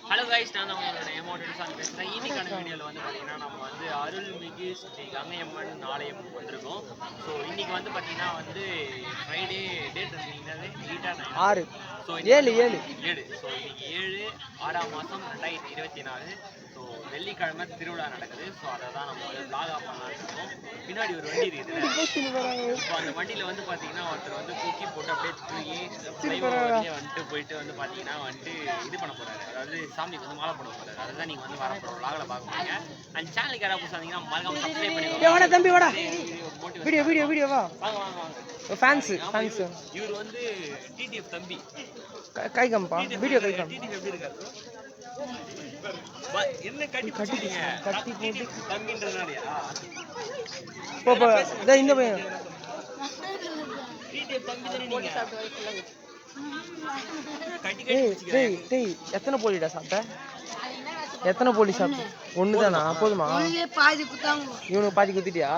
Hello guys, நான் உங்களோட எமோட்டன்ஸாக பேசுகிறேன். இன்னைக்கான வீடியோவில் வந்து பார்த்தீங்கன்னா நம்ம வந்து அருள்மிகு ஸ்ரீ கங்கையம்மன் ஆலயம் வந்திருக்கோம். ஸோ இன்னைக்கு வந்து பார்த்தீங்கன்னா வந்து ஃப்ரைடே டேட் இருந்தீங்கன்னா 6 ஸோ 7 ஸோ இன்னைக்கு 7/6/2024. ஸோ வெள்ளிக்கிழமை திருவிழா நடக்குது. ஸோ அதை தான் நம்ம வந்து vlog பண்ணலான்னு இருக்கோம். பின்னாடி ஒரு வண்டி இருக்குது. இப்போ அந்த வண்டியில் வந்து பார்த்தீங்கன்னா ஒருத்தர் வந்து தூக்கி போட்டு அப்படியே தூக்கி ஃப்ளைஓவர்லேயே வந்துட்டு போயிட்டு வந்து பார்த்தீங்கன்னா வந்துட்டு இது பண்ண போகிறாரு. அதாவது சாமிக்கு வந்து மாலை போட போகிறாரு. அதுதான் நீங்கள் வந்து வரப்போகிற vlogல பார்க்க போறீங்க. அந்த சேனலுக்கு யாராவது புதுசாக இருந்தீங்கன்னா மறக்காம சப்ஸ்கிரைப் பண்ணிக்கோங்க. தம்பி வாடா, வீடியோ வா. வாங்க ஃபேன்ஸ் இவர் வந்து டிடிஎஃப் தம்பி. கை கம்பா வீடியோ கை கம். டிடிஎஃப் எப்படி இருக்காரு? என்ன கட்டி போட்டு தம்பின்றனாலயா? போ இந்த பையன் டிடிஎஃப் தம்பி தானே நீங்க? டேய் எத்தனை போலிடா சாப்பிட்ட? எத்தனை போலி சாப்பிட்ட? ஒன்று தானா? போதுமா? இவனுக்கு பாதி குத்திட்டியா?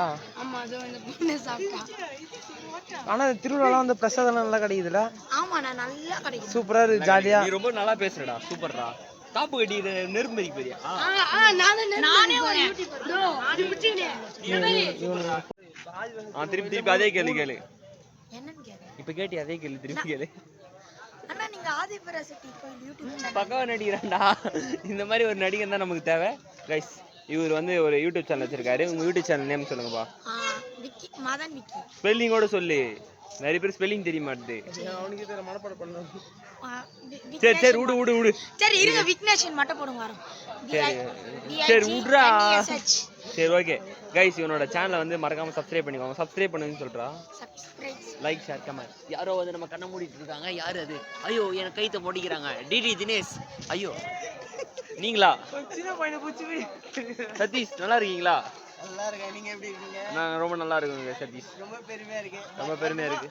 ஆனா திருவிழாலாம் வந்து பிரசாதம் நல்லா கிடைக்குதுல? சூப்பரா இருக்கு, ஜாலியா. நீ ரொம்ப நல்லா பேசுறடா, சூப்பர்டா. காப்பு கட்டி நெரும்பி போறியா? திருப்பி அதே கேளு. இப்ப கேட்டி அதே கேளு, திருப்பி கேளு. பக்காவா நடிக்கிறான்டா. இந்த மாதிரி ஒரு நடிகன் தான் நமக்கு தேவை. கைஸ், இவர் வந்து ஒரு யூடியூப் சேனல் வச்சிருக்காரு. உங்க யூடியூப் சேனல் நேம் சொல்லுங்கப்பா. ஸ்பெல்லிங்கோட சொல்லு. நிறைய பேர் ஸ்பெல்லிங் தெரிய மாட்டேது. சரி விடு. சரி இருங்க, விக்னேஷன் மட்டும் போடுங்க வரோம். சரி விட்றா. சரி ஓகே கைஸ், இவனோட சேனலை வந்து மறக்காம சப்ஸ்கிரைப் பண்ணிக்கோங்க. சப்ஸ்கிரைப் பண்ணுன்னு சொல்றா. Like share comment. யாரோ வந்து நம்ம கண்ணை மூடிட்டு இருக்காங்க. யாரு அது? ஐயோ, எனக்கு கைத்த முடிக்கிறாங்க. டிடி தினேஷ். ஐயோ நீங்களா? சதீஷ் நல்லா இருக்கீங்களா? நல்லா இருக்கேன். நீங்க எப்படி இருக்கீங்க? நான் ரொம்ப நல்லா இருக்குங்க சதீஷ். ரொம்ப பெருமையா இருக்கு.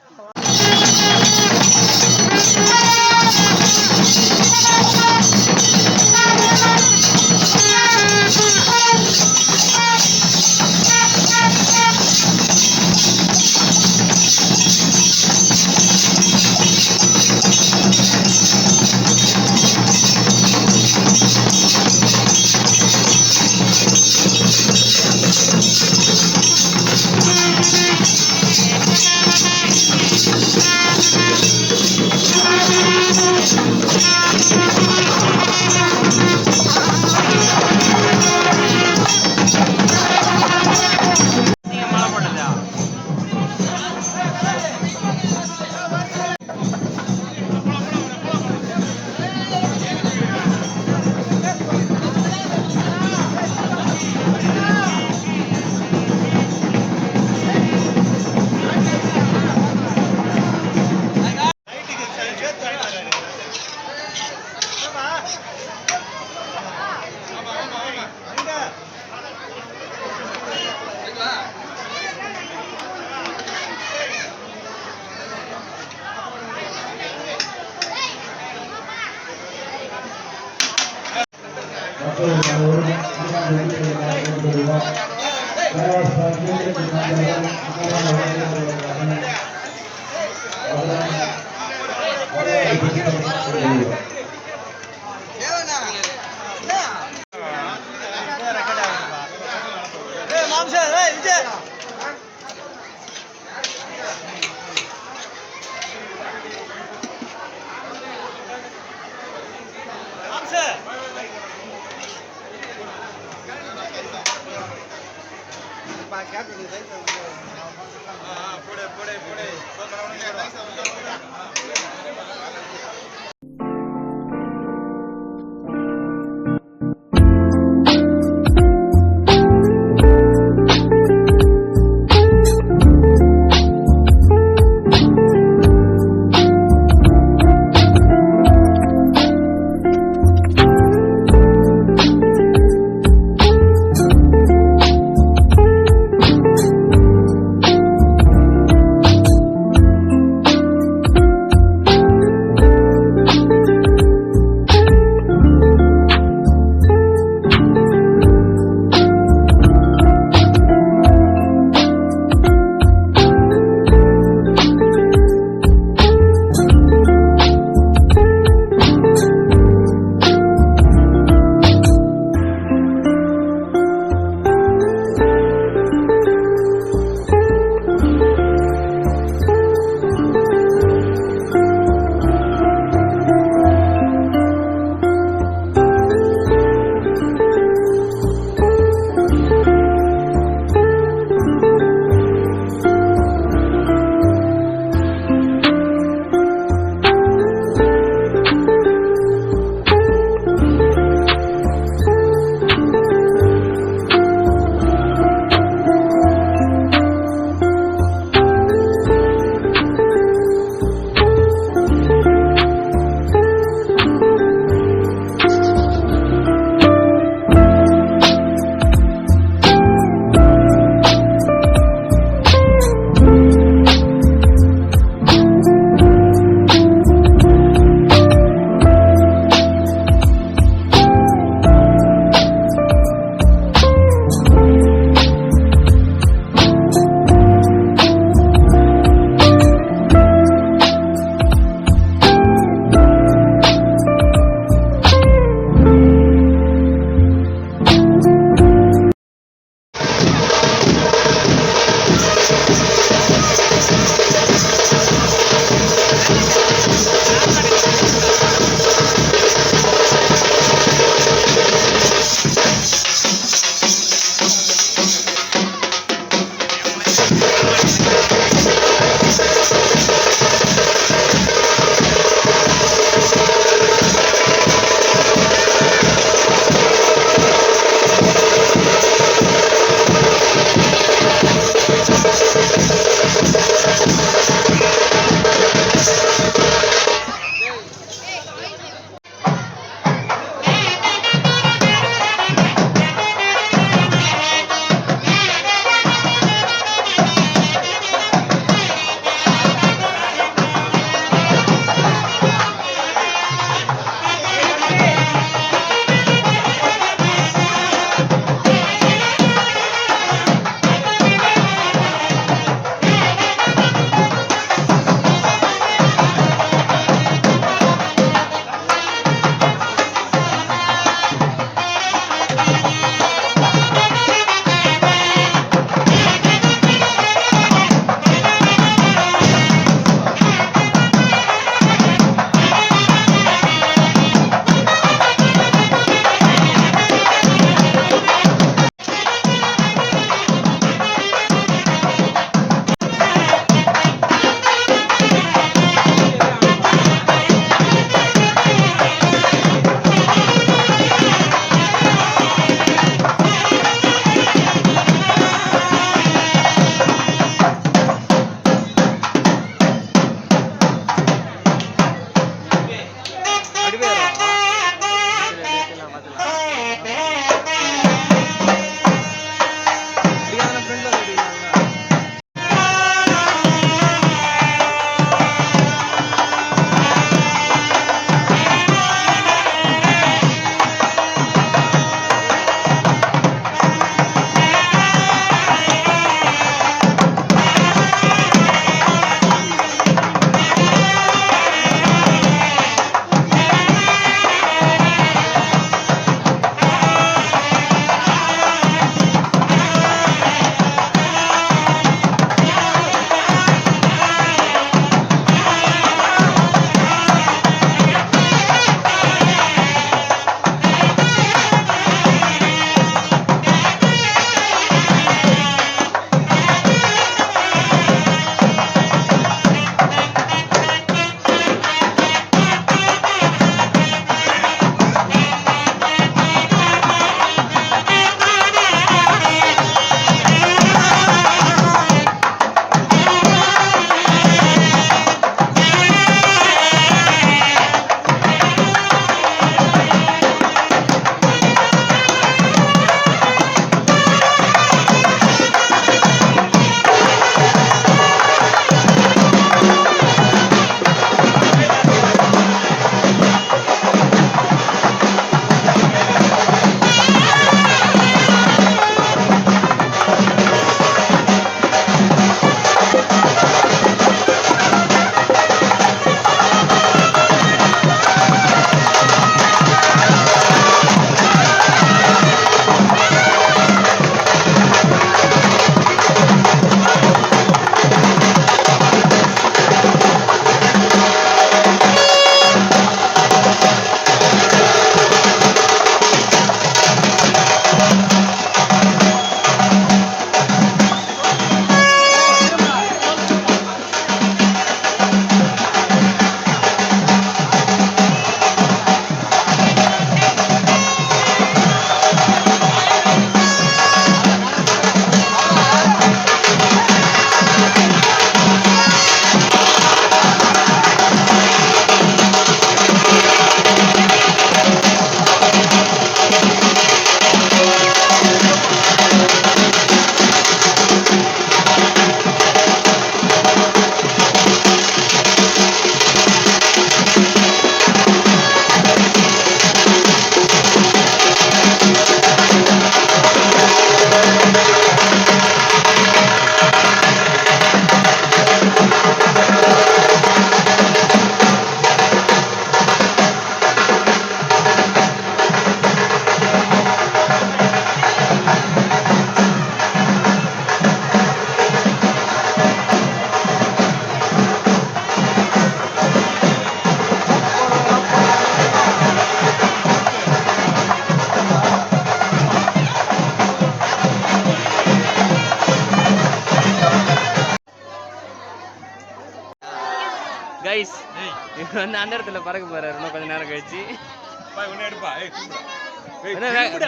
வந்து அந்த இடத்துல பறக்க போறாரு இன்னும் கொஞ்ச நேரம் கழிச்சு.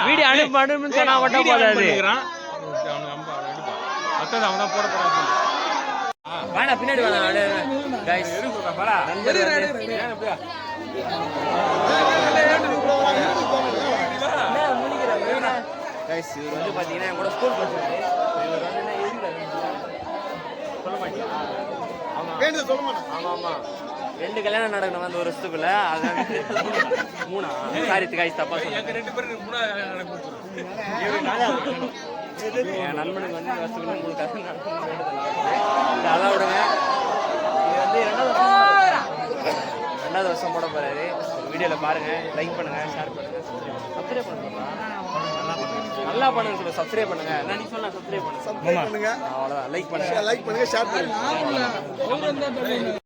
வீடியோ அனுப்புன்னு சொன்னா மட்டும் போதாது. வேணா பின்னாடி வேணா கைஸ் கைஸ் இவர் வந்து பார்த்தீங்கன்னா என் கூட ஸ்கூல் படிச்சாரு. இவர் வந்து என்ன சொல்ல மாட்டியா? ஆமா ஆமா 2 கல்யாணம் நடக்கணும் அந்த ஒரு வருஷத்துக்குள்ள. அதான் 3 சாரி கைஸ் தப்பா சொன்னேன். என் நண்பனுக்கு வந்து இந்த வருஷத்துக்குள்ள 3 கல்யாணம் நடக்கணும். அதான் விடுங்க. இது வந்து 2வது வருஷம் போட போறாரு. வீடியோவில் பாருங்க, லைக் பண்ணுங்க, ஷேர் பண்ணுங்க, சப்ஸ்கிரைப் பண்ணுங்க. நல்லா பண்ணுங்க சொல்ல, சப்ஸ்கிரைப் பண்ணுங்க. நீ சொன்னா சப்ஸ்கிரைப் பண்ணுங்க. அவ்வளவுதான். லைக் பண்ணுங்க, ஷேர் பண்ணுங்க.